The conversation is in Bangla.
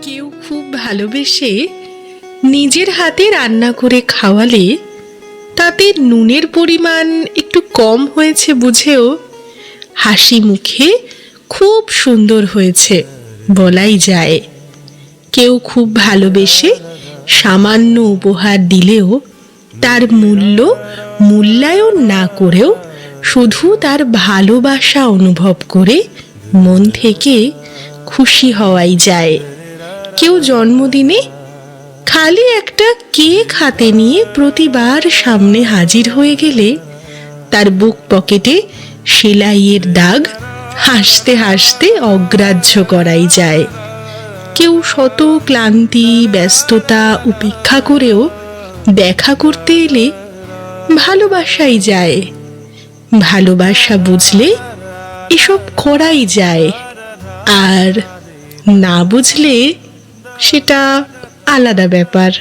কেউ খুব ভালোবেসে নিজের হাতে রান্না করে খাওয়ালে তাতে নুনের পরিমাণ একটু কম হয়েছে বুঝেও হাসি মুখে খুব সুন্দর হয়েছে বলাই যায়। কেউ খুব ভালোবেসে সামান্য উপহার দিলেও তার মূল্যায়ন না করেও শুধু তার ভালোবাসা অনুভব করে মন থেকে খুশি হওয়াই যায়। কেউ জন্মদিনে খালি একটা কেক হাতে নিয়ে প্রতিবার সামনে হাজির হয়ে গেলে তার বুক পকেটে সেলাইয়ের দাগ হাসতে হাসতে অগ্রাহ্য করাই যায়। কেউ শত ক্লান্তি ব্যস্ততা উপেক্ষা করেও দেখা করতে এলে ভালোবাসাই যায়। ভালোবাসা বুঝলে এসব করাই যায়, আর না বুঝলে সেটা আলাদা ব্যাপার।